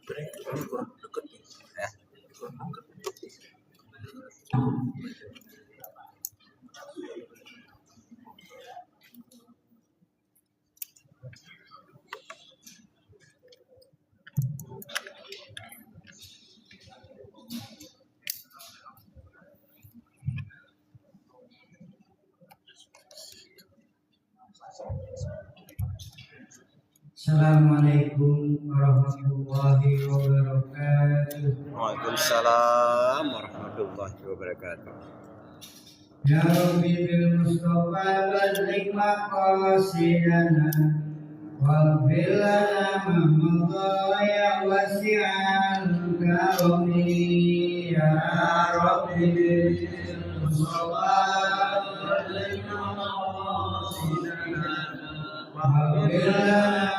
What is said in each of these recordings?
kurang deket ya. Assalamualaikum warahmatullahi wabarakatuh. Waalaikumsalam warahmatullahi wabarakatuh. Ya Rabbi bil Mustafa balligh maqasidana waghfir lana ma madha ya wasi'al karami. Ya Rabbi bil Mustafa balligh maqasidana waghfir lana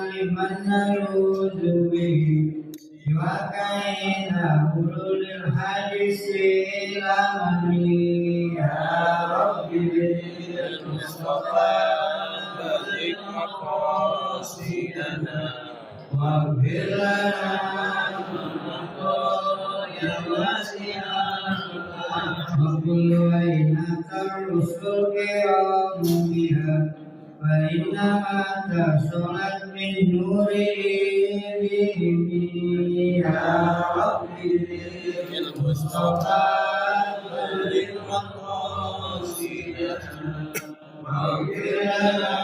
liman narudu bihi wa kaina ulul hadisi lamani. Ya Rabbi bil Mustafa balligh maqasidana waghfir lana ya wasi'al kullu ainaka rusul biha fa inna tasolat min nuri bihi. Ya Rabbi bil Mustafa balligh maqasidana waghfir lana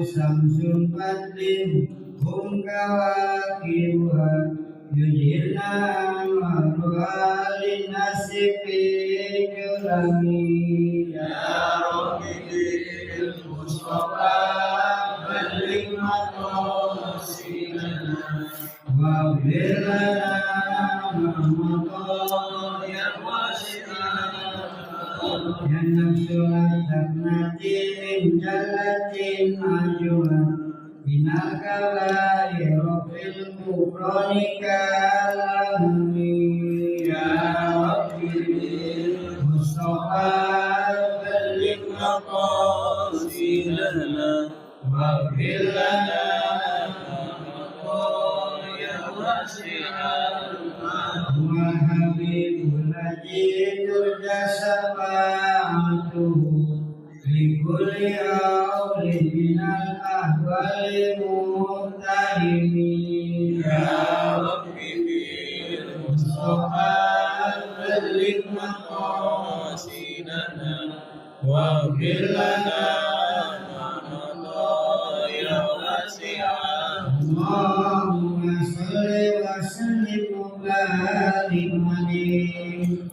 samsun badrin hum kawakibuha yujirna marwalin nasibi julami. Ya Rabbi bil Mustafa balligh maqasidana waghfir lana ma madha ya wasi'al ya nafsulat taknatin jallatin ajuhan minal kabair fil kufrani kalami. Ya Rabbi bil Mustafa balligh maqasidana waghfir lana ya wasi'al wa habibul najidul jasafa'atuhu likulli awlin minal ahwali muhtahimi. Ya Rabbi bil Mustafa balligh maqasidana waghfir lana ya wasi'al. Allahumma shalli wa sallim wa barik alaihi.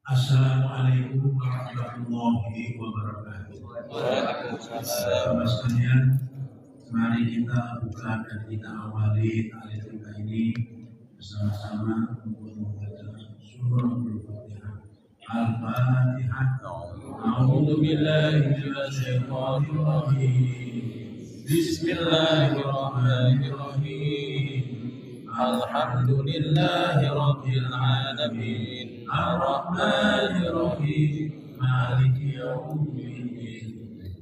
Assalamualaikum warahmatullahi wabarakatuh. Waalaikumsalam. Sekalian, mari kita buka dan kita awali tali kita ini bersama-sama untuk membaca surah Al-Fatihah. Al-Fatihah. A'udzu billahi minasy syaithanir rajim. Bismillahirrahmanirrahim. Alhamdulillahi rabbil alamin. Ar-Rahmanir Rahim. Maliki yaumiddin.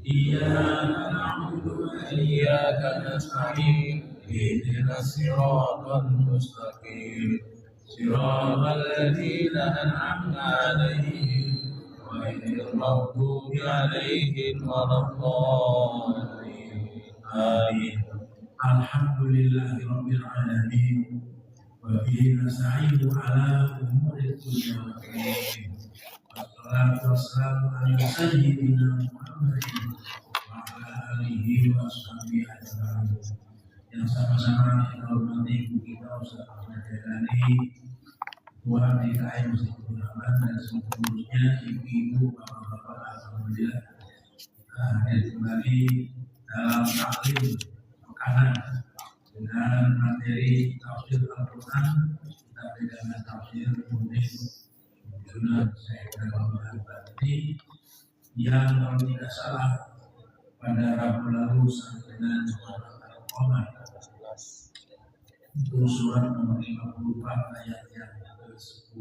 Iyyaka na'budu wa iyyaka nasta'in. Ihdinas siratal mustaqim. Siratal ladzina an'amta 'alaihim ghairil maghdubi 'alaihim waladdallin. Amin. Alhamdulillahi rabbil alamin. Wa bihi nasta'inu ala umuri dunya wad din. Wassalatu wassalamu ala sayyidina Muhammadin wa ala alihi wa sahbihi ajma'in. Yang sama-sama kita hormati ibu kita Ustaz Ahmad Jailani, Ketua DKM Masjid Rahman dan seluruhnya ibu-ibu, bapak-bapak, alhamdulillah kita hadir kembali dalam taklim makanan dengan materi tafsir Al-Quran. Kita dengan tafsir Munis Jurnal Syekh Muhammad Al-Bani yang kalau tidak salah pada Rabu lalu sampai dengan Al-Qamar. Itu surat nomor 54 ayat yang ke-10.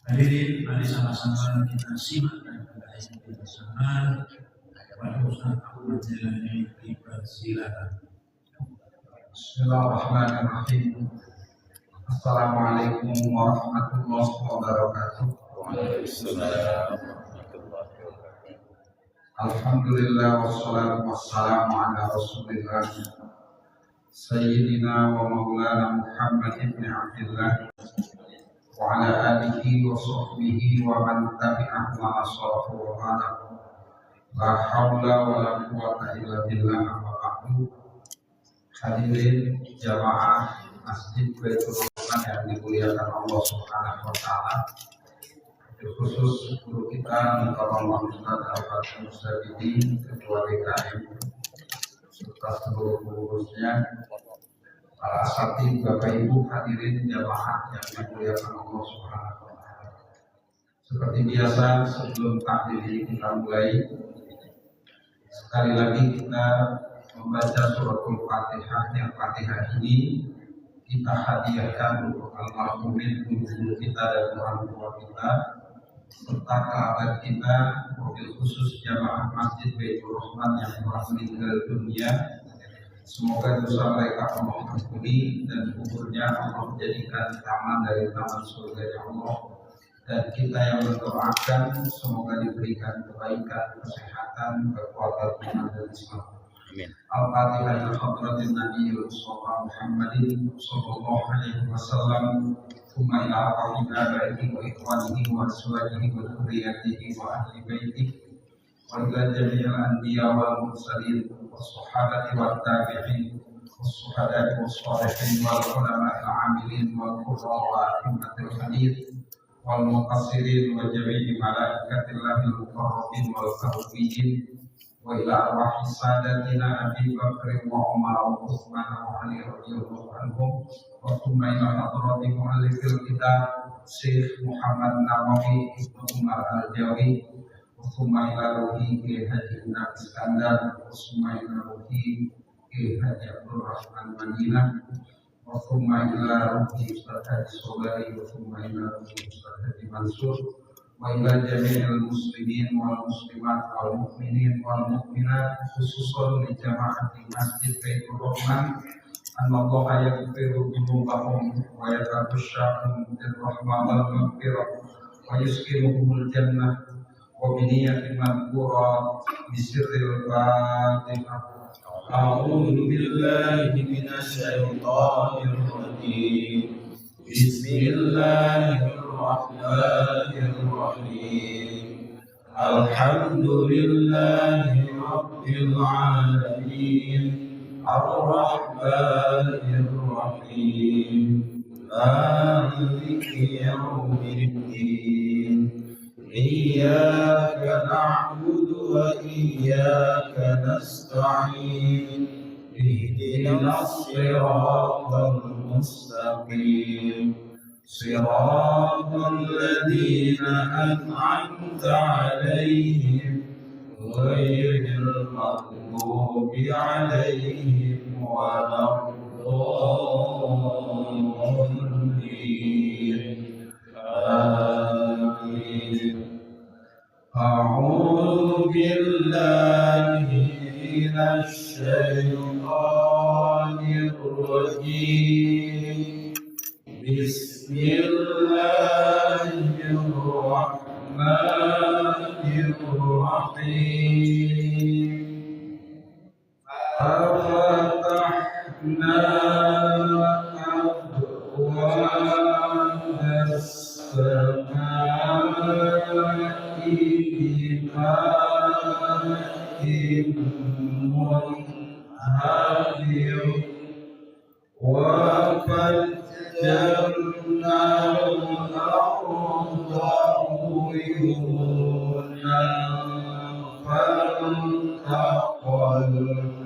Hadirin, mari sama-sama kita simak dan kita bersama kepada Ustaz Ahmad Jalani. Silakan. Bismillahirrahmanirrahim. Assalamualaikum warahmatullahi wabarakatuh. Alhamdulillah wassalatu wassalamu ala Rasulillah Sayyidina wa maulana Muhammad ibn Abdullah wa ala alihi wa sahbihi wa man tabi'ahu wa nasarahu wa qala la hawla wa la quwwata illa billah wa ba'du. Hadirin jamaah Masjid Baitur Rahman yang dimuliakan Allah Subhanahu wa taala. Khusus guru kita Bapak Ustaz Al-Fatih Mustaqim, Ketua DKM, serta seluruh pengurusnya, para asatidz, Bapak Ibu hadirin jamaah yang dimuliakan Allah Subhanahu wa taala. Seperti biasa sebelum taklim ini kita mulai, sekali lagi kita membaca suratul Fatihah. Yang Fatihah ini kita hadiahkan untuk almarhumin guru kita dan orang tua kita serta kerabat kita, mobil khusus jamaah Masjid Baitur Rahman yang telah meninggal dunia. Semoga dosa mereka Allah ampuni dan kuburnya Allah jadikan taman dari taman surga ya Allah. Dan kita yang mendoakan semoga diberikan kebaikan, kesehatan, kekuatan iman dan Islam. Amin. Al-Fatihah ila hadratin Nabi Muhammadin sallallahu alaihi wasallam. Thumma ila arwahil abaihi wa ikhwanihi wa azwajihi wa dzurriyyatihi wa ahli baitihi wa ila jami'il anbiya wal mursalin was sahabati wat tabi'in was syuhada'i was shalihin wal ulama'il 'amilin wal qurra wa a'immatil hadits wal muqassirin wa jami'i malaikatillahil muqarrabin wal karubiyyin wa ila arwahi sadatina Abi Bakr wa Umar wa Utsman wa Ali radhiyallahu anhum wa thumma ila hadrati mu'allifil kitab Syekh Muhammad Nawawi Ibnu Umar Al-Jawi wa thumma ila ruhi Kiai Haji Indra Iskandar wa thumma ila ruhi Kiai Haji Abdul Rahman Madinah wa thumma ila ruhi Ustaz Haji Sobari wa thumma ila ruhi Ustaz Haji Mansur wa ila jami'il muslimin wal muslimat wal mu'minin wal mu'minat khususan li jama'ati Masjid Baitur Rahman anallaha yaghfiru dzunubahum wa yatabashshahum bil rahmah wal maghfirah wa yuskinuhumul jannah wa bi niyyatin madhkura bi sirril Fatihah. A'udzu billahi minasy syaithanir rajim. Bismillahirrahmanirrahim. Alhamdulillahi rabbil alamin. Ar-Rahmanir Rahim. Maliki yaumiddin. Iyyaka na'budu wa iyyaka nasta'in. Ihdinas siratal mustaqim. Siratal ladzina an'amta 'alaihim ghairil maghdubi 'alaihim waladdallin. Amin. A'udzu billahi minasy syaithanir rajim. Bismillahirrahmanirrahim. Fatahna abwabas samaa'i bima'in munhamir wa fajjarna al-arda uyunan faltaqal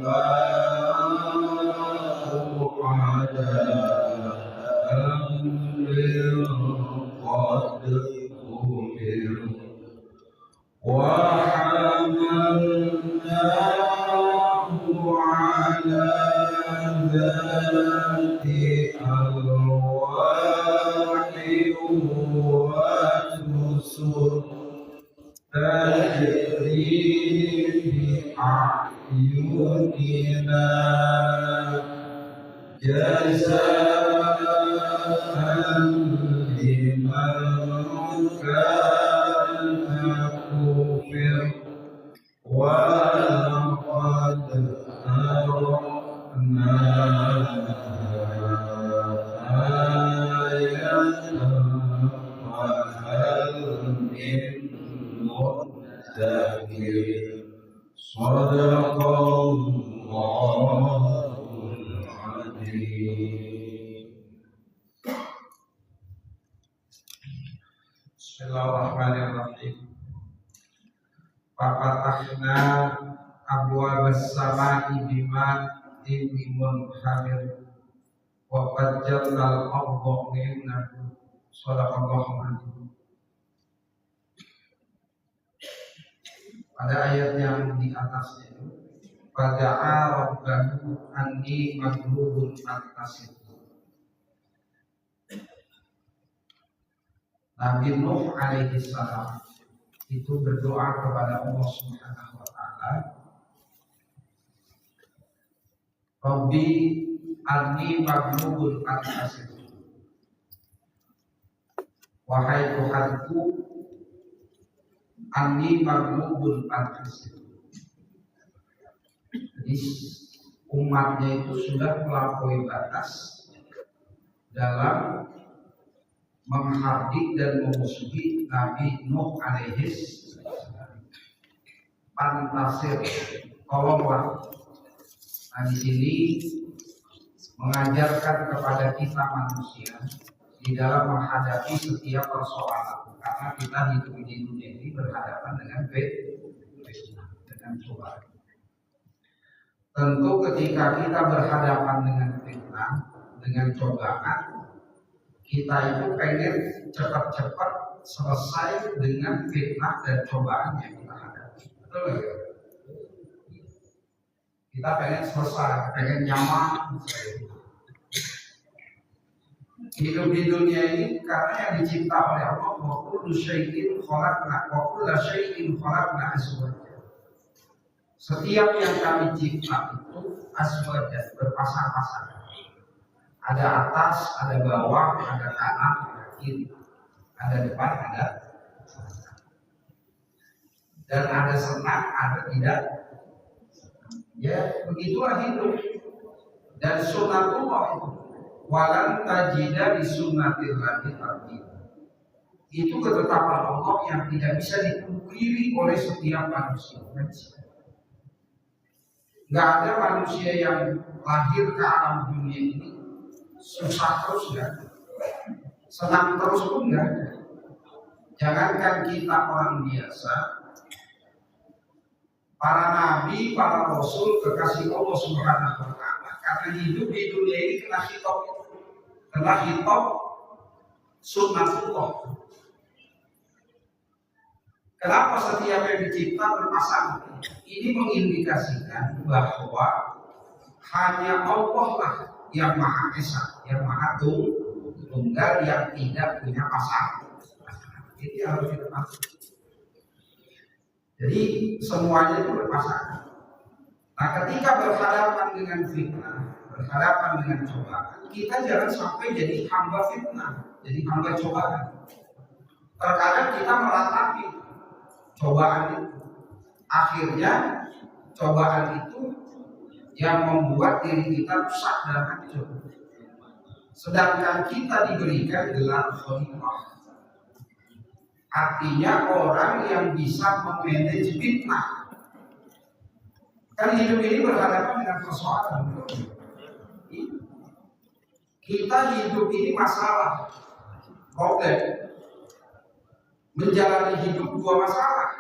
ma'u ala amrin qad qudira. وحملناه على ذات ألواح ودسر تجري بأعيننا جزاء لمن كان كفر ولقد أرنا آية وهل من مدكر صدق الله العظيم. Bismillahirrahmanirrahim. Fafatahna abwaabas samaa'i bima'in munhamir wa fajjarnal arda uyunan. Shadaqallahu al-azim. Pada ayat yang di atasnya itu, fada'a rabbahu anni maghlubun fantasir. Nabi Nuh alaihi salam itu berdoa kepada Allah Subhanahu wa taala, Rabbi anni maghlubun fantasir. Wahai Tuhanku, anni maghlubun fantasir. Jadi umatnya itu sudah melampaui batas dalam menghardik dan memusuhi Nabi Nuh alaihi salam. Fantasir, tolonglah. Nah, di sini mengajarkan kepada kita manusia di dalam menghadapi setiap persoalan, karena kita hidup di dunia ini berhadapan dengan dengan cobaan. Tentu ketika kita berhadapan dengan fitnah, dengan cobaan, kita itu pengen cepat-cepat selesai dengan fitnah dan cobaan yang kita hadapi. Betul nggak? Kita pengen selesai, pengen nyaman. Hidup di dunia ini karena yang dicipta oleh Allah, wa kullu syai'in khalaqna azwaja. Setiap yang kami cipta itu azwaja, berpasang-pasang. Ada atas, ada bawah, ada kanan, ada kiri, ada depan, ada belakang. Dan ada senang, ada tidak. Ya, begitulah hidup. Dan sunnatullah itu, walan tajida di sunnatillahi tabdila. Itu ketetapan Allah yang tidak bisa dipungkiri oleh setiap manusia. Nggak ada manusia yang lahir ke alam dunia ini susah terus ya, senang terus pun nggak ada. Jangankan kita orang biasa, para nabi, para rasul, kekasih Allah Subhanahu wa taala, karena hidup di dunia ini kena hitop sunnatullah. Kenapa setiap yang dicipta berpasangan? Ini mengindikasikan bahwa hanya Allah lah yang Maha Esa, yang Maha Tunggal, yang tidak punya pasangan. Ini harus kita tahu. Jadi semuanya itu berpasangan. Nah, ketika berhadapan dengan fitnah, berhadapan dengan cobaan, kita jangan sampai jadi hamba fitnah, jadi hamba cobaan. Terkadang kita meratapi cobaan itu. Akhirnya cobaan itu yang membuat diri kita rusak dan hancur. Sedangkan kita diberikan gelar khalifah. Artinya orang yang bisa memanage fitnah. Kan hidup ini berhadapan dengan persoalan. Kita hidup ini masalah, problem. Menjalani hidup dua masalah.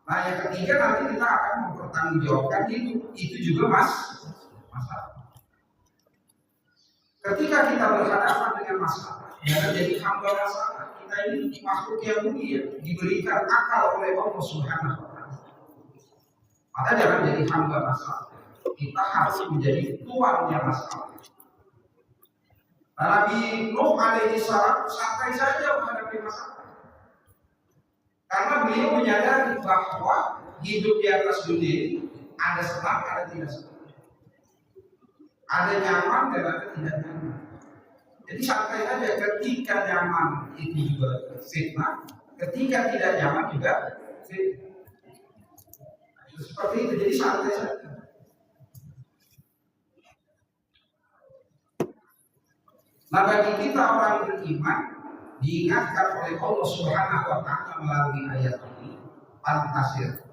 Nah, yang ketiga nanti kita akan mempertanggungjawabkan itu juga masalah. Ketika kita berhadapan dengan masalah, jangan jadi hamba masalah. Kita kita ini makhluk yang mulia, diberikan akal oleh Allah Subhanahu wa taala. Maka jangan jadi hamba masalah. Kita harus menjadi tuannya masalah. Nabi Nuh alaihi salam santai saja menghadapi masalah. Karena beliau menyadari bahwa hidup di atas dunia ini ada senang, ada tidak senang. Ada nyaman dan ada tidak nyaman. Jadi santai saja, ketika nyaman itu juga fitnah, ketika tidak nyaman juga fitnah. Seperti itu, jadi santai saja. Nah, bagi kita orang beriman diingatkan oleh Allah Subhanahu wa taala melalui ayat ini Al-Tasir.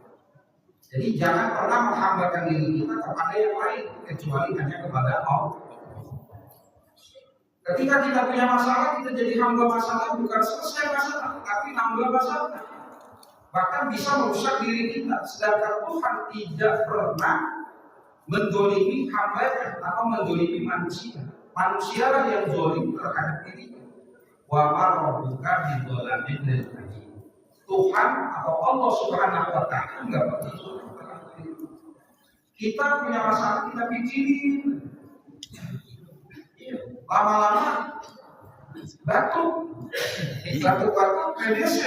Jadi jangan pernah menghambakan diri kita kepada yang lain kecuali hanya kepada Allah. Ketika kita punya masalah, kita jadi hamba masalah, bukan selesai masalah, tapi hamba masalah. Bahkan bisa merusak diri kita. Sedangkan Tuhan tidak pernah mendolimi hambanya atau mendolimi manusia. Manusialah yang zalim terhadap dirinya. Wa ma rabbuka bidzalamin lil abid. Tuhan atau Allah Subhanahu wa taala enggak pernah zalim terhadap diri. Kita punya masalah, kita pikirin. Lama-lama batuk TBC.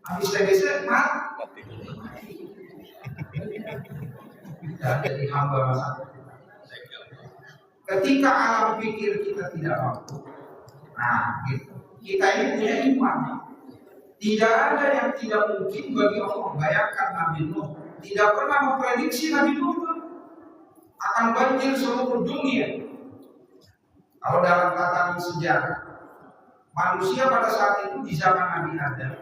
Habis TBC mati. Jadi hamba masalah. Ketika alam pikir kita tidak mampu, nah gitu. Kita ini punya iman. Tidak ada yang tidak mungkin bagi Allah. Bayangkan Nabi Nuh tidak pernah memprediksi Nabi Nuh akan banjir seluruh dunia. Kalau dalam tatanan sejarah, manusia pada saat itu di zaman Nabi Adam,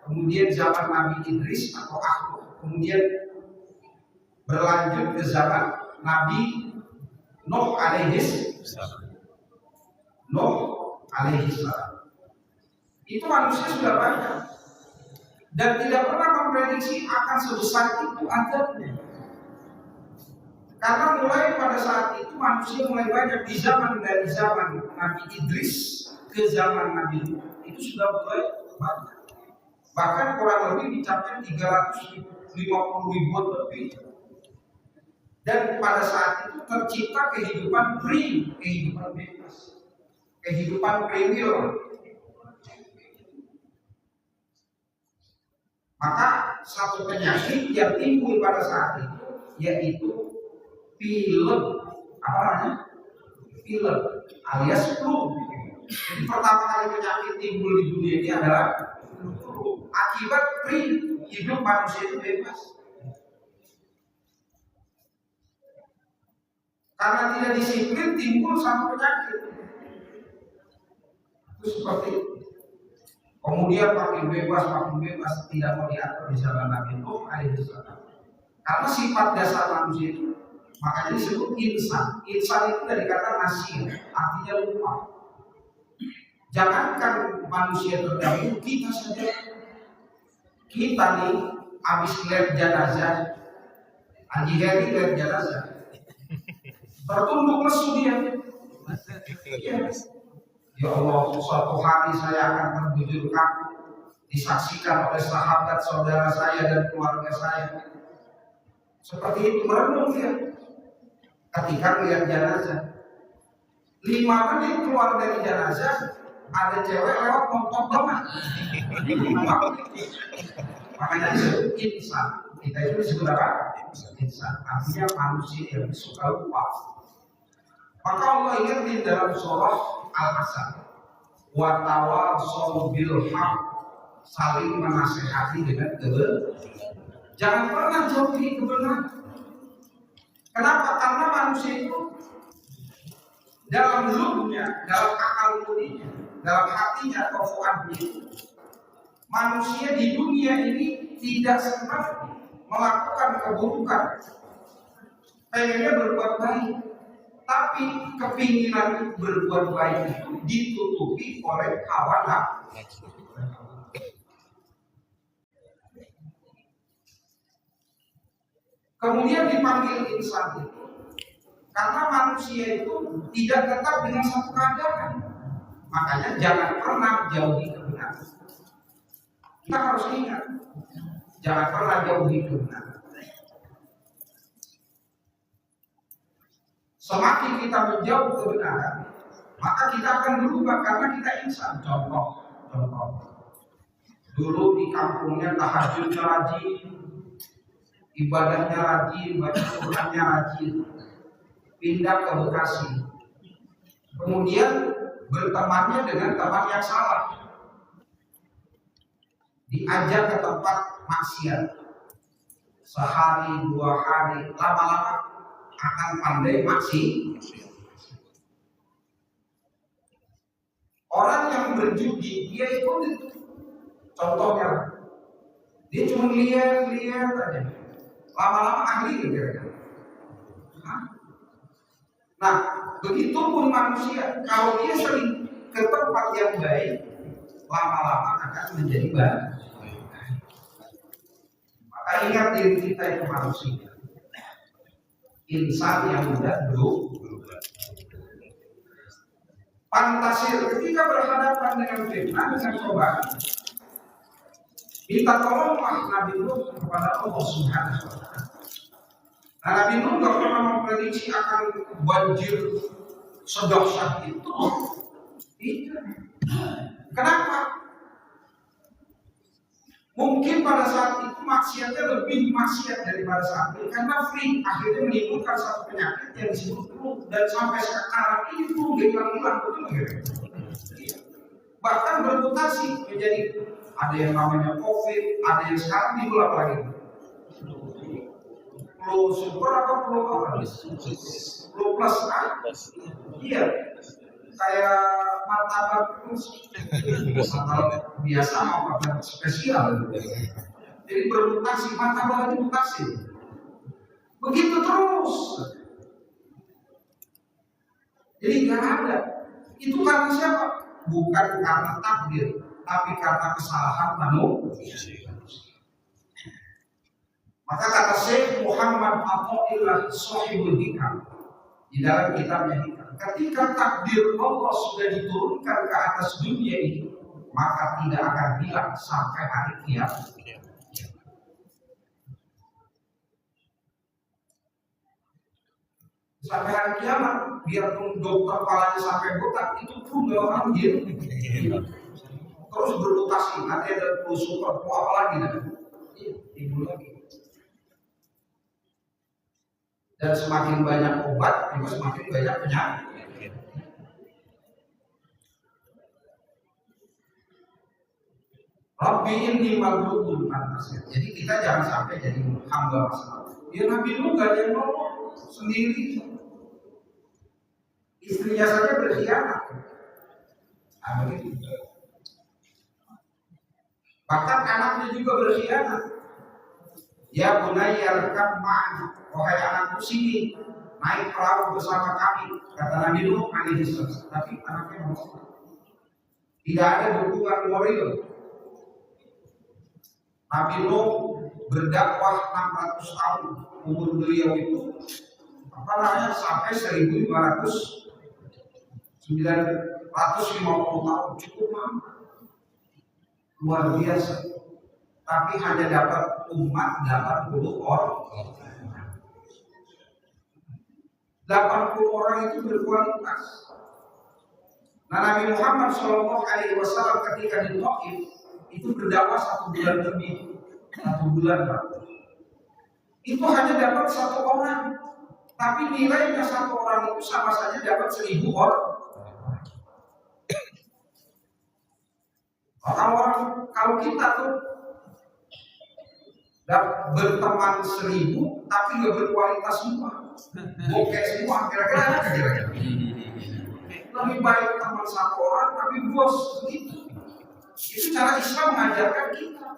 kemudian zaman Nabi Idris atau Akhluk, kemudian berlanjut ke zaman Nabi Nuh alaihi salam. Itu manusia sudah banyak dan tidak pernah memprediksi akan sebesar itu adanya. Karena mulai pada saat itu manusia mulai banyak dari zaman Nabi Idris ke zaman Nabi Nuh itu sudah mulai banyak. Bahkan kurang lebih mencapai 350 ribuan lebih. Dan pada saat itu tercipta kehidupan free, kehidupan bebas, kehidupan premier. Maka satu penyakit yang timbul pada saat itu yaitu pilek, apa namanya? Pilek alias flu. Jadi pertama kali penyakit timbul di dunia ini adalah flu. Akibat free, hidup manusia itu bebas. Karena tidak disiplin timbul satu penyakit. Itu seperti itu. Kemudian makin bebas tidak mau diatur di zaman Nabi Nuh alaihi salam. Karena sifat dasar manusia itu makanya disebut insan. Insan itu dari kata nasir, artinya lupa. Jangankan manusia terdahulu, kita saja. Kita nih habis lihat jenazah, Haji Heri lihat jenazah, tertunduk lesu dia. Ya Allah, suatu hari saya akan terbujur kaku, disaksikan oleh sahabat saudara saya dan keluarga saya. Seperti itu merenung dia. Ketika melihat jenazah, 5 menit keluar dari jenazah, ada cewek lewat montok banget. Makanya disebut insan. Kita itu disebut apa? Insan. Artinya manusia yang suka lupa. Maka Allah ingatin dalam surah Al-Asr, wa tawassaw bil haqq, saling menasihati dengan kebenaran. Jangan pernah jauhi kebenaran. Kenapa? Karena manusia itu dalam lubuknya, dalam akal budinya, dalam hatinya atau fuadnya, manusia di dunia ini tidak senang melakukan keburukan. Pengennya berbuat baik, tapi kepinginan berbuat baik itu ditutupi oleh hawa nafsu. Kemudian dipanggil insan itu karena manusia itu tidak tetap dengan satu keadaan. Makanya jangan pernah jauhi kebenaran. Kita harus ingat, jangan pernah jauhi kebenaran. Semakin kita menjauh kebenaran, maka kita akan berubah karena kita insan. Contoh. Dulu di kampungnya tahajudnya rajin, ibadahnya rajin, baca Qurannya rajin. Pindah ke Bekasi. Kemudian bertemannya dengan teman yang salah. Diajak ke tempat maksiat. Sehari, 2 hari, lama-lama akan pandai maksiat. Orang yang berjudi, dia itu contohnya, dia cuma lihat aja, lama-lama ahli gitu. Nah, begitupun manusia, kalau dia sering ke tempat yang baik, lama-lama akan menjadi baik. Maka ingat diri kita itu manusia, insan yang mudah berubah. Pantasir ketika berhadapan dengan fitnah, dengan cobaan, minta tolonglah Nabi Nuh kepada Allah Subhanahu wa Ta'ala. Nah, Nabi Nuh gak pernah memprediksi akan banjir sedahsyat itu. Tidak. Kenapa? Mungkin pada saat itu maksiatnya lebih maksiat daripada saat ini, karena free akhirnya menimbulkan satu penyakit yang disebut flu, dan sampai sekarang ini flu hilang-hilang, betul nggak? Bahkan bermutasi menjadi ada yang namanya COVID, ada yang sekarang timbul apa lagi? Flu super apa flu apa? Flu plus kan? Iya, kayak martabak terus. Kalau biasa mau makan spesial, jadi bermutasi, martabak itu mutasi. Begitu terus. Jadi nggak ada. Itu karena siapa? Bukan karena takdir, tapi karena kesalahan manusia. Maka kata Syekh Muhammad Athaillah Shahibul Hikam di dalam kitabnya Hikam, ketika takdir Allah sudah diturunkan ke atas dunia ini, maka tidak akan hilang sampai hari kiamat. Sampai hari kiamat, biarpun dokter kepalanya sampai botak, itu pun gak akan hilang. Terus bermutasi, nanti ada flu super, apa lagi nanti? Ibu lagi. Dan semakin banyak obat, juga semakin banyak penyakit. Rabbi inni maghlubun fantasir. Jadi kita jangan sampai jadi hamba masalah. Ya Nabi Nuh gak ada yang ngomong sendiri. Istrinya saja berkhianat. Bahkan anaknya juga berkhianat. Ya bunayya rekab ma'ana, wahai anakku sini naik perahu bersama kami, kata Nabi Nuh alaihi salam. Tapi anaknya menolak. Tidak ada dukungan moral. Nabi Nuh berdakwah 600 tahun, umur beliau itu sampai 950 tahun, cukup lama, luar biasa. Tapi hanya dapat umat 80 orang. 80 orang itu berkualitas. Nah, Nabi Muhammad SAW ketika di Taif itu berdakwah 1 bulan lebih, 1 bulan Pak. Itu hanya dapat 1 orang, tapi nilainya 1 orang itu sama saja dapat 1000 orang. Kalau kita tuh berteman 1000 tapi nggak berkualitas semua, bokeh semua, kira-kira lebih baik teman 1 orang tapi bos begitu. Itu cara Islam mengajarkan kita.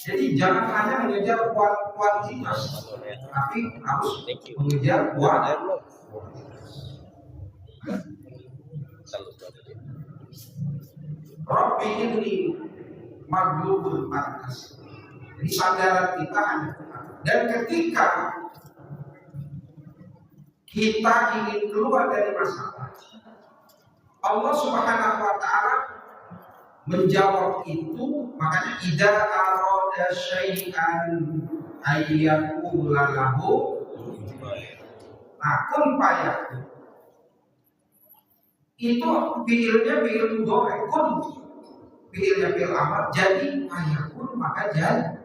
Jadi jangan hanya mengejar kualitas, tapi harus mengejar kualitas. Rabbi ini maghlubun fantasir. Jadi sandaran kita hanya Tuhan. Dan ketika kita ingin keluar dari masalah, Allah Subhanahu wa taala menjawab itu, makanya idza arada syai'an ayyaqula lahu kun fayakun. Itu fiilnya fiil mudhari, kun fiilnya fiil amr, jadi fayakun maka jadi.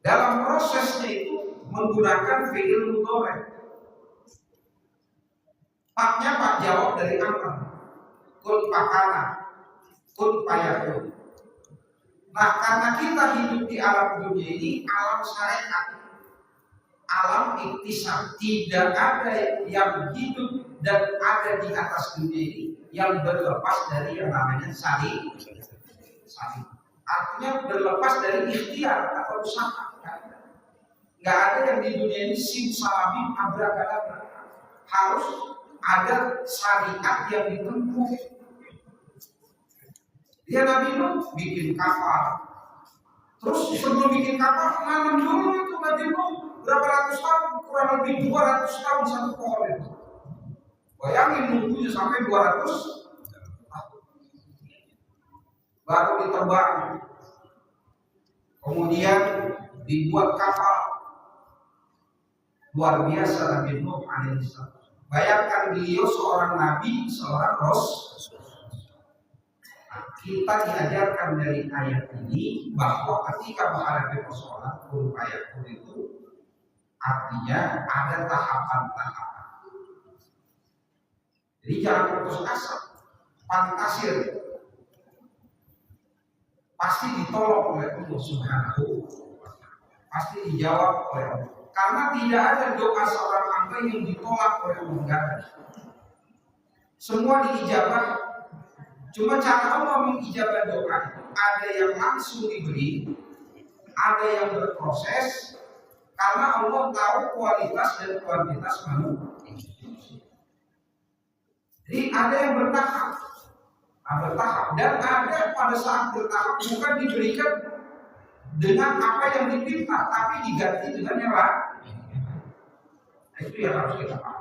Dalam prosesnya itu menggunakan fiil mudhari. Paknya pak jawab dari amr, kun fakana, kun fayakun. Nah, karena kita hidup di alam dunia ini alam syariat, alam iktisab, tidak ada yang hidup dan ada di atas dunia ini yang berlepas dari yang namanya syari. Artinya berlepas dari ikhtiar atau usaha. Nggak ada yang di dunia ini simsalabim abrakadabra. Harus ada syariat yang ditempuh. Dia Nabi Nuh bikin kapal. Terus sebelum bikin kapal, nanam dulu itu Nabi Nuh berapa ratus tahun, kurang lebih 200 tahun satu pohon itu. Bayangin nunggunya sampai 200 tahun. Baru ditebang. Kemudian dibuat kapal. Luar biasa Nabi Nuh alaihissalam. Bayangkan beliau seorang nabi, seorang rasul. Kita diajarkan dari ayat ini bahwa ketika menghadapi persoalan kun fayakun itu artinya ada tahapan-tahapan. Jadi jangan putus asa, fantasir pasti ditolong oleh Allah Subhanahu wa Ta'ala, pasti dijawab oleh Allah. Karena tidak ada doa seorang hamba yang ditolak oleh Allah. Semua diijabah. Cuma cara Allah mengijabah doa, ada yang langsung diberi, ada yang berproses, karena Allah tahu kualitas dan kuantitas manusia. Jadi ada yang bertahap, dan ada pada saat bertahap bukan diberikan dengan apa yang dipinta, tapi diganti dengan yang lain. Itu yang harus kita paham.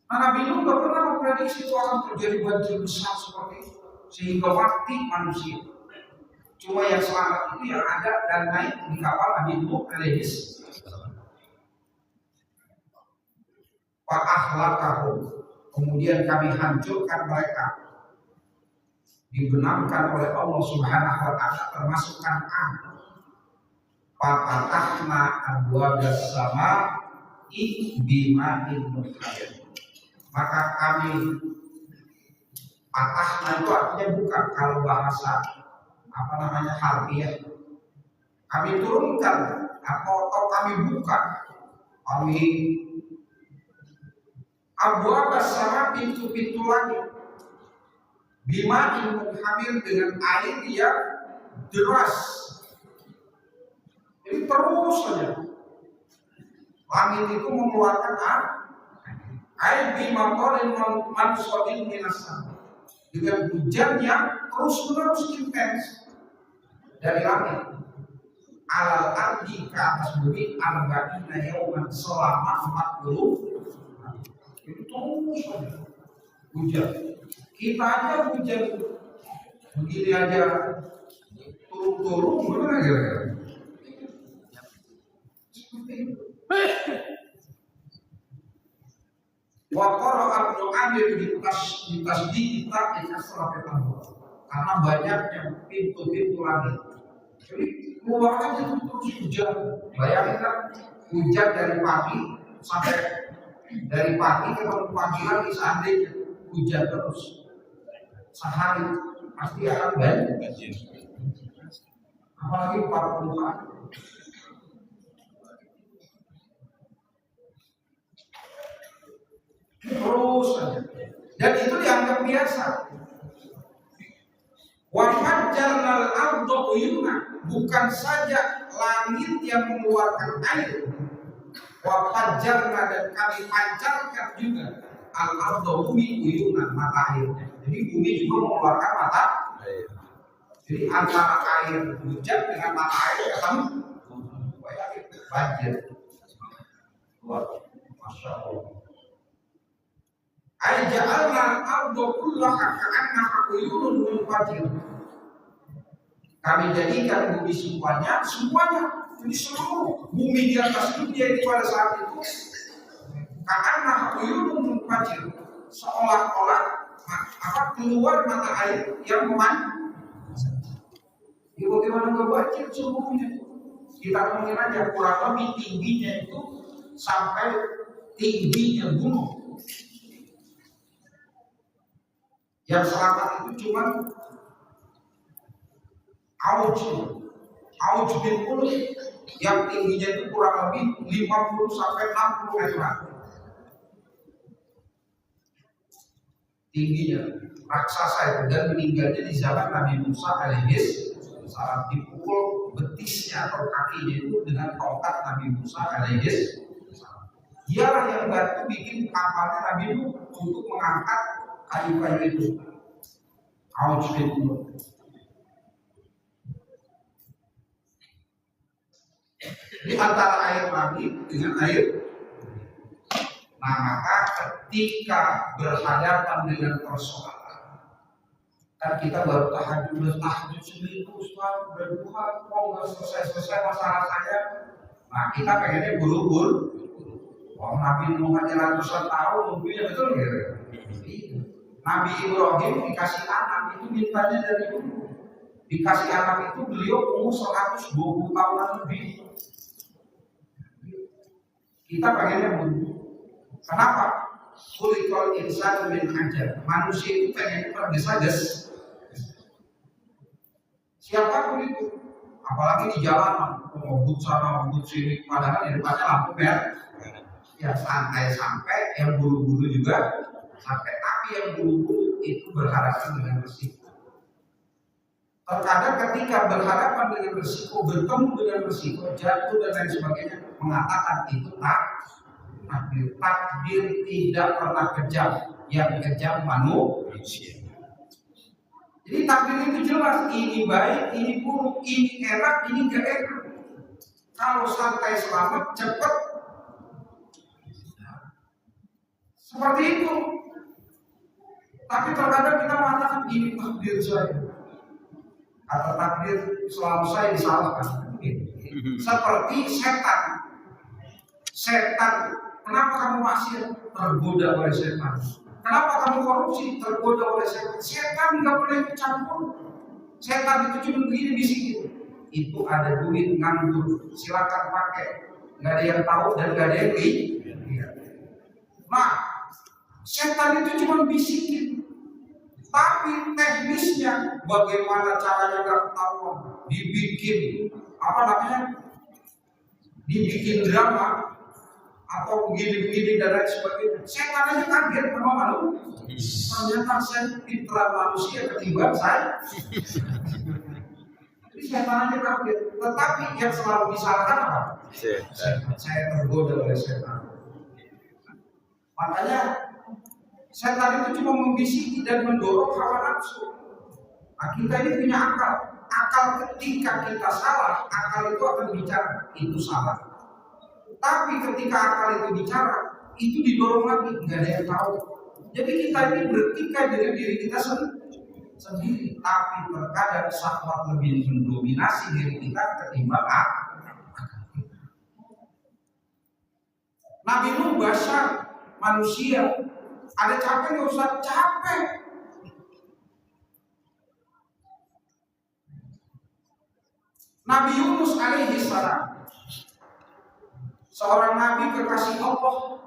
Nabi Nuh tidak pernah memprediksi itu akan terjadi banjir besar seperti itu sehingga mati manusia. Cuma yang selamat itu yang ada dan naik di kapal Nabi Nuh alaihissalam. Fa ahlakahum, kemudian kami hancurkan mereka. Dibenamkan oleh Allah Subhanahu wa Ta'ala termasuk Kan'an. Fa fatahna abwabas sama'i bima'in munhamir. Maka kami patahna itu artinya buka, kalau bahasa harfiah. Kami turunkan atau kami buka, kami abwabas sama pintu-pintu langit bima'in munhamir, dengan air yang deras. Jadi terus saja langit itu mengeluarkan air bimatorin mansuatin minasan, dengan hujan yang terus-menerus intens dari langit. Alal ardi, ke atas bumi, arba'ina yauman, selama 40. Itu terus hujan. Kita aja hujan begini aja turun-turun, gimana kira-kira? Seperti itu. Wa qara'a Ibnu Amir di tasdid kita karena banyaknya pintu-pintu langit. Jadi keluar aja terus hujan. Bayangkan hujan dari pagi sampai dari pagi ke pagi lagi, seandainya hujan terus sehari pasti akan banjir. Apalagi 40 hari. Terus saja. Dan itu dianggap biasa. Wa fajjarnal arda uyuna, bukan saja langit yang mengeluarkan air. Wa fajjarna, dan kami pancarkan juga al arda, bumi, uyuna, mata airnya. Jadi bumi juga mengeluarkan mata air. Jadi antara air hujan dengan mata air ketemu, banjir. Masya Allah. Ay ja'alna al-arda kullaha ka'annaha uyunun munfatir. Kami jadikan bumi semuanya, jadi seluruh bumi di atas dunia ini pada saat itu ka'annaha uyunun munfatir, seolah-olah keluar mata air yang memancar. Bagaimana nggak banjir seluruhnya? Kita ngomongin aja kurang lebih tingginya itu sampai tingginya gunung. Yang selamat itu cuma Auj bin Ulul yang tingginya itu kurang lebih 50 sampai 60 meter. Tingginya raksasa itu, dan meninggalnya di zaman Nabi Musa alaihis salam, dipukul betisnya atau kakinya itu dengan tongkat Nabi Musa alaihis salam. Dialah yang bantu bikin kapalnya Nabi Nuh untuk mengangkat kayu-kayu itu. Auj bin Ulul. Di antara air mandi dengan air. Nah, maka ketika berhadapan dengan persoalan, kan kita baru tahajud seminggu, Ustaz, berduha, kok nggak selesai masalah saya. Nah, kita pengennya buru-buru. Nabi Nuh hanya ratusan tahun nunggunya, betul nggak? Nabi Ibrahim dikasih anak itu mintanya dari dulu. Dikasih anak itu beliau umur 120 tahunan lebih. Kita pengennya buru. Kenapa? Kulikol insan min ajar. Manusia itu pengen tergesa-gesa. Siapapun itu, apalagi di jalanan, ngebut sana, ngebut sini, padahal di depannya lampu merah. Ya santai sampai, yang buru-buru juga sampai. Tapi yang buru-buru itu berhadapan dengan resiko. Terkadang ketika berhadapan dengan resiko, bertemu dengan resiko, jatuh dan lain sebagainya, mengatakan itu takdir. Takdir tidak pernah kejam, yang kejam manusia. Jadi takdir itu jelas, ini baik, ini buruk, ini enak, ini gak enak. Kalau santai selamat, cepat. Seperti itu. Tapi terkadang kita mengatakan ini takdir saya. Kata takdir selalu saya disalahkan. Seperti setan. Setan, kenapa kamu masih tergoda oleh setan? Kenapa kamu korupsi? Tergoda oleh setan. Setan nggak boleh campur. Setan itu cuma begini bisikin. Itu ada duit nganggur, silakan pakai. Nggak ada yang tahu dan nggak ada yang lihat. Nah, setan itu cuma bisikin. Tapi teknisnya bagaimana caranya nggak ketahuan, dibikin dibikin drama atau begini dan lain sebagainya. Setan aja kaget sama malu. Ternyata saya fitrah manusia ketimbang saya. Jadi setan aja kaget. Tetapi yang selalu disalahkan apa? Saya tergoda oleh setan. Makanya setan itu cuma membisiki dan mendorong hawa nafsu. Nah, kita ini punya akal. Akal ketika kita salah, akal itu akan bicara, itu salah. Tapi ketika akal itu bicara, itu didorong lagi, nggak ada yang tahu. Jadi kita ini bertikai dengan diri kita sendiri. Tapi terkadang syahwat lebih mendominasi diri kita ketimbang akal. Nabi Nuh bashar, manusia. Ada capek nggak usah capek. Nabi Yunus alaihi salam, seorang nabi kekasih Allah,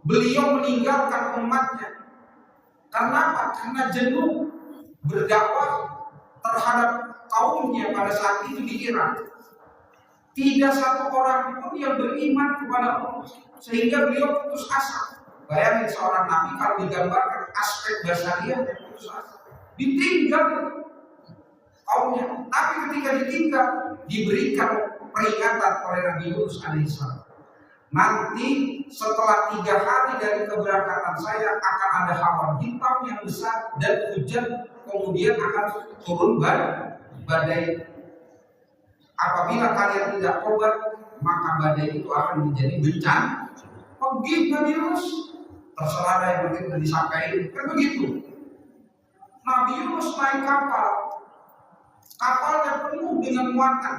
beliau meninggalkan umatnya. Kenapa? Karena jenuh berdakwah terhadap kaumnya pada saat itu di Irak. Tidak satu orang pun yang beriman kepada Allah, sehingga beliau putus asa. Bayangin seorang nabi kalau digambarkan aspek basariah putus asa, ditinggal kaumnya. Tapi ketika ditinggal, diberikan peringatan oleh Nabi Yunus alaihissalam. Nanti setelah 3 hari dari keberangkatan saya akan ada awan hitam yang besar dan hujan, kemudian akan turun badai. Apabila kalian tidak tobat, maka badai itu akan menjadi bencana. Pergi Nabi Yunus. terserah ada yang penting disampaikan, kan begitu. Nabi Yunus naik kapal, kapalnya penuh dengan muatan.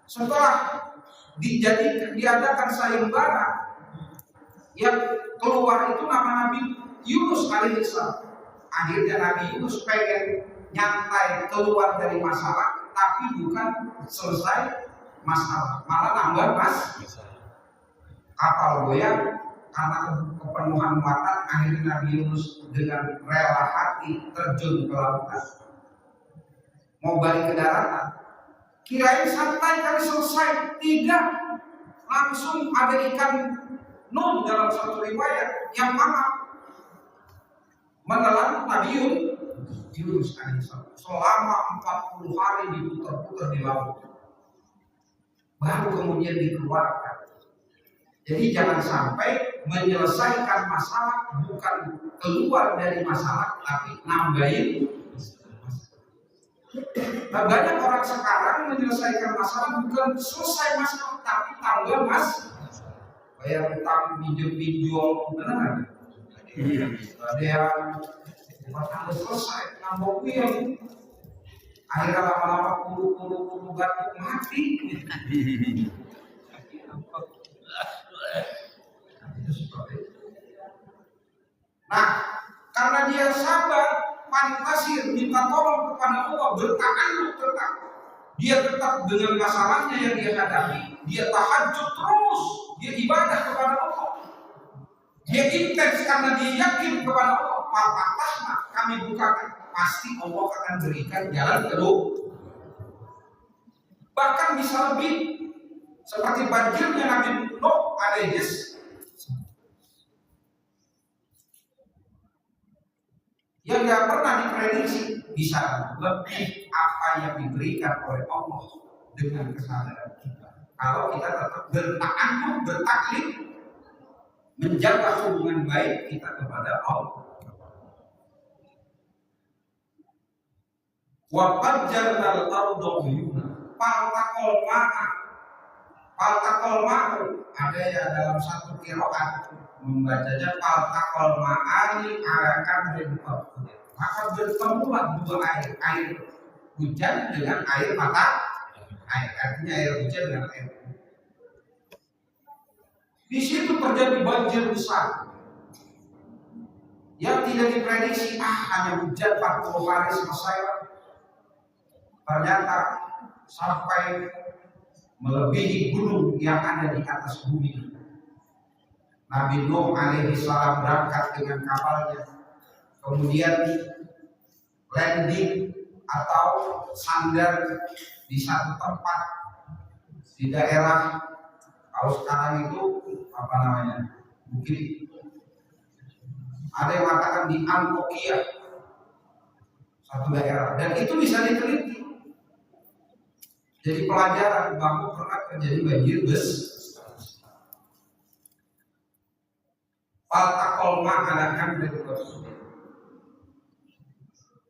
Setelah diadakan sayembara, yang keluar itu nama Nabi Yunus alaihissalam. Akhirnya Nabi Yunus pengen nyantai keluar dari masalah, tapi bukan selesai masalah, malah nambah kapal goyang karena kepenuhan muatan. Akhirnya Nabi Yunus dengan rela hati terjun ke lautan, mau balik ke daratan. Kirain santai kali selesai, tidak, langsung ada ikan nun dalam satu riwayat yang menelan Nabi Yunus alaihissalam selama 40 hari diputar-putar di laut, baru kemudian dikeluarkan. Jadi jangan sampai menyelesaikan masalah bukan keluar dari masalah, tapi nambahin. Nah, banyak orang sekarang menyelesaikan masalah bukan selesai masalah, tapi tambah bayar utang, pinjol, benar. Ada yang harus selesai, nambah uang. Akhirnya lama-lama kuru gatuk mati. Nah, karena dia sabar, pantasir, minta tolong kepada Allah, bertahan tetap. Dia tetap dengan masalahnya yang dia hadapi, dia tahajud terus, dia ibadah kepada Allah. Dia intens karena dia yakin kepada Allah. Patahlah kami bukakan, pasti Allah akan berikan jalan keluar. Bahkan bisa lebih, seperti banjirnya Nabi Nuh alaihissalam yang tidak pernah diprediksi, bisa lebih apa yang diberikan oleh Allah dengan kesadaran kita. Kalau kita tetap bertahan, bertaklid, menjaga hubungan baik kita kepada Allah. Wa fajjarnal arda uyuna, faltaqal ma'a, ada ya dalam satu qiraat membacanya faltaqal ma'ani ala kadrin qadr. Maka bertemulah dua air hujan dengan air mata air, artinya air hujan dengan air. Di situ terjadi banjir besar yang tidak diprediksi. Hanya hujan 40 hari selesai. Ternyata sampai melebihi gunung yang ada di atas bumi. Nabi Nuh alaihissalam berangkat dengan kapalnya, kemudian landing atau sandar di satu tempat di daerah, kalau sekarang itu apa namanya, mungkin ada yang mengatakan di Antioquia, satu daerah, dan itu bisa diteliti. Jadi pelajaran bahwa pernah terjadi banjir faltaqal ma'a kan dari tersebut.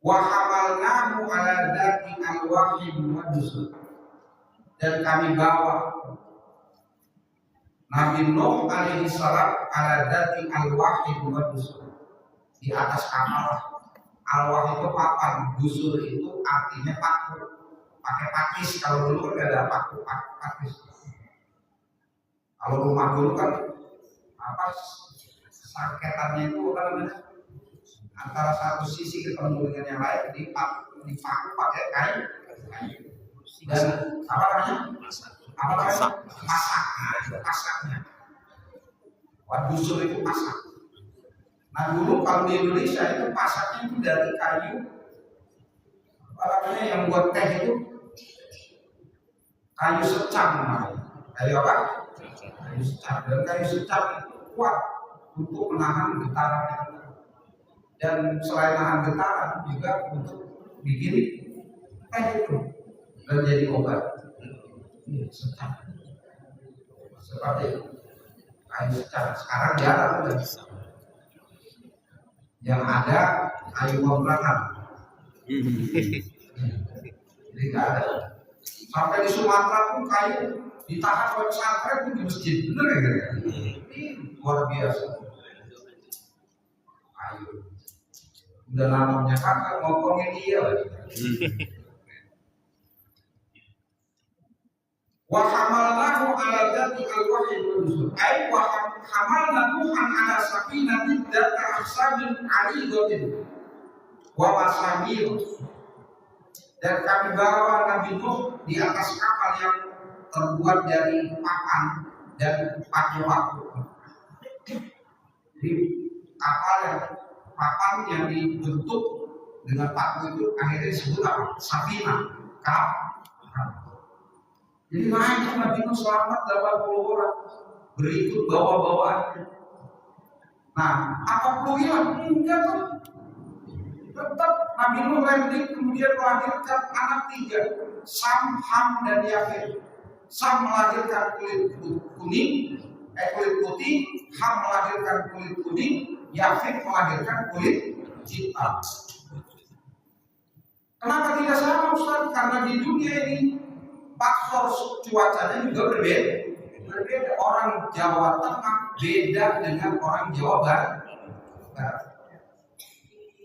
Wa hamalnahu ala dzati alwahim wa dusur, dan kami bawa Nabi Nuh alaihissalam ala dzati alwahim wa dusur, di atas kapal. Alwah itu papan, dusur itu artinya paku, pakai pakis. Kalau dulu kan ada paku pakis. Kalau rumah dulu kan apa, sangketannya itu apa namanya, antara satu sisi ketemu dengan yang lain dipaku pakai kain dan apa namanya, pasaknya. Dusur itu pasak. Nah dulu kalau di Indonesia itu pasaknya itu dari kayu apa namanya, yang buat teh itu kayu secang. Kayu apa? Kayu secang. Dan kayu secang itu kuat untuk menahan getaran, dan selain nahan getaran juga untuk bikin teh itu dan jadi obat. Secang seperti kayu secang. Sekarang jarang udah, yang ada kayu kontrakan. Jadi nggak ada. Sampai di Sumatera pun kayu ditahan oleh pesantren itu di masjid, bener ya? Ini luar biasa. Udah namanya kakak ngomongin dia lagi. Wa hamalnahu ala dzati al-wahyi wal nuzul. Ai wa hamalnahu ala safinati dzati ahsabil alidatin wa masamir. Dan kami bawa Nabi Nuh di atas kapal yang terbuat dari papan dan paku-paku. Jadi kapal yang papan yang dibentuk dengan paku itu akhirnya disebut apa? Safinah. Jadi naik Nabi Nuh selamat 80 orang berikut bawa-bawaannya. Nah, apa perlu hilang? Enggak tuh. Tetap Nabi Nuh landing kemudian melahirkan anak 3, Sam, Ham, dan Yafet. Sam melahirkan kulit putih, Ham melahirkan kulit kuning, Yafet melahirkan kulit hitam. Kenapa tidak sama Ustaz? Karena di dunia ini faktor cuacanya juga berbeda. Orang Jawa Tengah beda dengan orang Jawa Barat.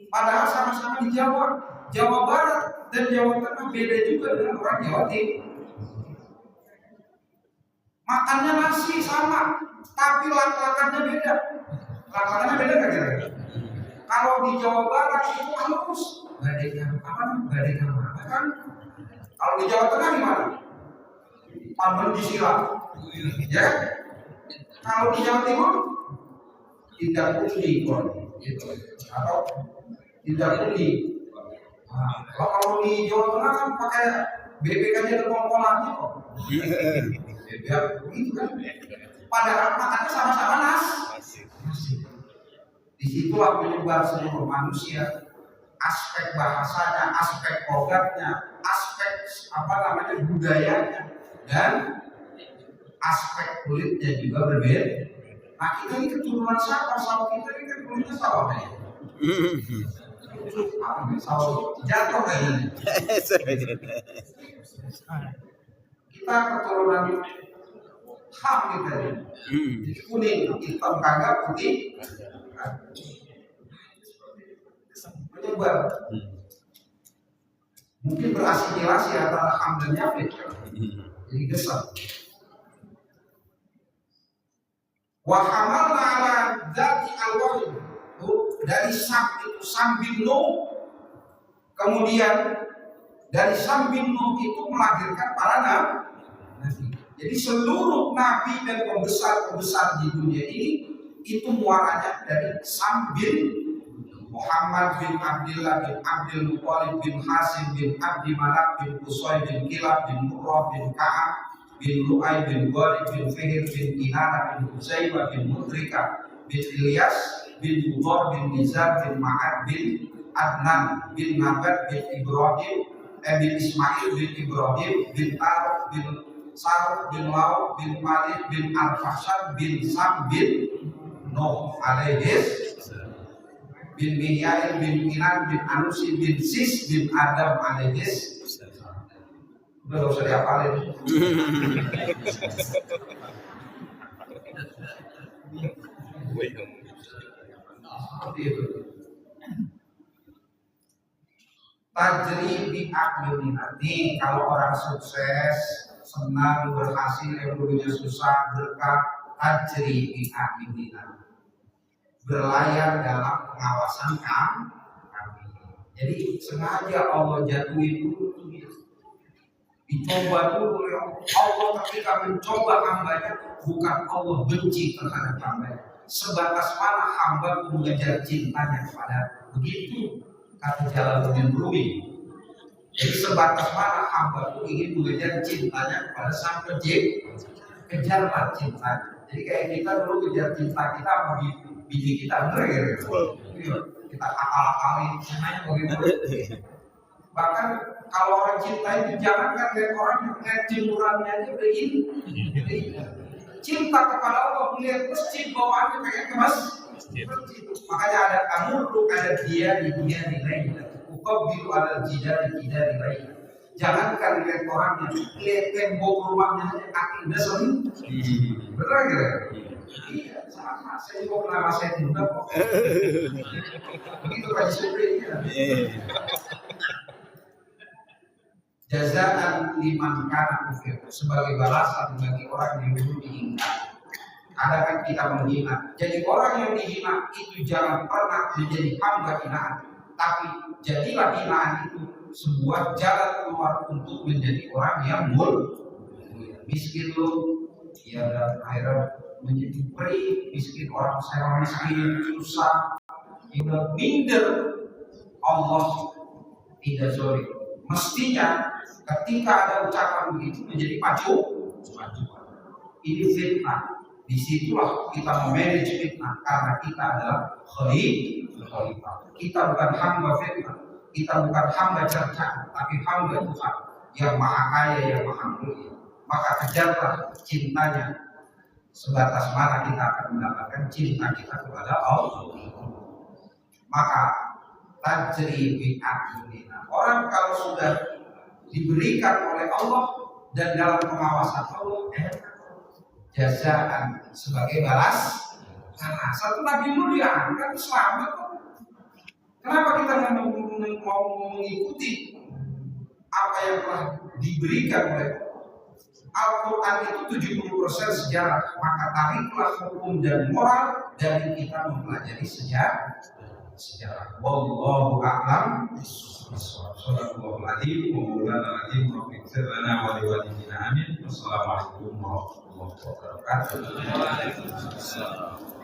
Padahal sama-sama di Jawa. Jawa Barat dan Jawa Tengah beda juga dengan orang Jawa Timur. Makannya nasi sama, tapi lak-lakannya beda. Lak-lakannya beda nggak kira-kira? Kalau di Jawa Barat itu halus, badai apa kan? Kalau di Jawa Tengah gimana? Paman disiram, ya. Kalau di Jawa Timur tidak kuning, gitu. Atau tidak kuning. Nah, kalau di Jawa Tengah kan pakai bebek aja ada kol-kolannya kok. Bebek begitu kan. Padahal makannya sama-sama nasi. Disitulah menyebar seluruh manusia. Aspek bahasanya, aspek logatnya, aspek budayanya, dan aspek kulitnya juga berbeda. Nah, kita ini keturunan siapa? Sawah kita ini kan kulitnya sawah ya. Sawah jatuh kayaknya. Kita keturunan Ham kita ini. Kuning, hitam kagak, putih. Menyebar. Mungkin berasimilasi antara Ham dan Yafet. Jadi besar. Wa hamalna ala dzati al-wahyi. Dari Sam itu Sam bin Nuh. Kemudian dari Sam bin Nuh itu melahirkan para nabi. Jadi seluruh nabi dan pembesar-pembesar di dunia ini itu muaranya dari Sam bin Muhammad bin Abdullah bin Abdul Muthalib bin Hasim bin Abdi Manaf bin Qusay bin Kilab bin Murrah bin Ka'ab bin Lu'ay bin Ghalib bin Fihir bin Kinana bin Huzaimah bin Mudrika bin Ilyas bin Mudhar bin Nizar bin Ma'ad bin Adnan bin Nabat bin Ibrahim bin Ismail bin Ibrahim bin Taruk bin Saruk bin Lau bin Malik bin Al-Fahsad bin Sam bin Nuh alaihis bin Miyail bin Kinan bin Anusi bin Sis bin Adam alaihis. Udah gak usah dihafalin. Seperti itu. Tajri bi a'yunina. Nih kalau orang sukses, senang, berhasil, yang dulunya susah, berkah, tajri bi a'yunina. Berlayar dalam pengawasan kami. Jadi sengaja Allah jatuhin dulu dia. Dicoba dulu oleh Allah. Ketika mencoba hambanya, bukan Allah benci terhadap hambanya. Sebatas mana hamba mengejar cintanya kepada begitu kata Jalaluddin Rumi. Jadi sebatas mana hamba ingin mengejar cintanya kepada sang pencipta, kejarlah cintanya. Jadi kayak kita dulu kejar cinta kita sama bini kita, bener ya? Kita akal-akalin, semuanya bagaimana? Bahkan kalau orang cinta itu jangan kan lihat orang yang lihat jemurannya aja udah ini. Cinta kepada Allah melihat masjid bawaannya pengen ke masjid. Makanya ada amurru ada dia di lain. Uqabbilu ada jidari lain. Jangankan lihat orangnya, lihat tembok rumahnya aja kaki udah sering. Betul kira? Iya, sama. Saya juga pernah rasain juga kok. Begitu Pak Jibril. Jazaan liman kana kufir, sebagai balasan bagi orang yang dulu dihina. Ada kan kita menghina. Jadi orang yang dihina itu jangan pernah menjadi hamba hinaan, tapi jadilah hinaan itu sebuah jalan keluar untuk menjadi orang yang miskin lo, ya dan akhirnya menjadi peri, miskin orang saya miskin susah, juga minder. Allah tidak zolim. Mestinya ketika ada ucapan begitu menjadi pacu. Ini fitnah. Disitulah kita memanage fitnah karena kita adalah khalifah. Kita bukan hamba fitnah, kita bukan hamba cercaan, tapi hamba Tuhan yang maha kaya, yang maha mulia. Maka kejarlah cintanya. Sebatas mana kita akan mendapatkan cinta kita kepada Allah. Maka tajri bi'aqlina. Orang kalau sudah diberikan oleh Allah dan dalam pengawasan Allah, jazaan sebagai balas. Karena satu Nabi Nuh diangkat selamat. Kenapa kita mau mengikuti apa yang telah diberikan oleh Al-Quran itu 70% sejarah, maka tariklah hukum dan moral dari kita mempelajari sejarah. Wallahu a'lam bishawab. Sallallahu alaihi wa sallam. Wassalamualaikum warahmatullahi wabarakatuh.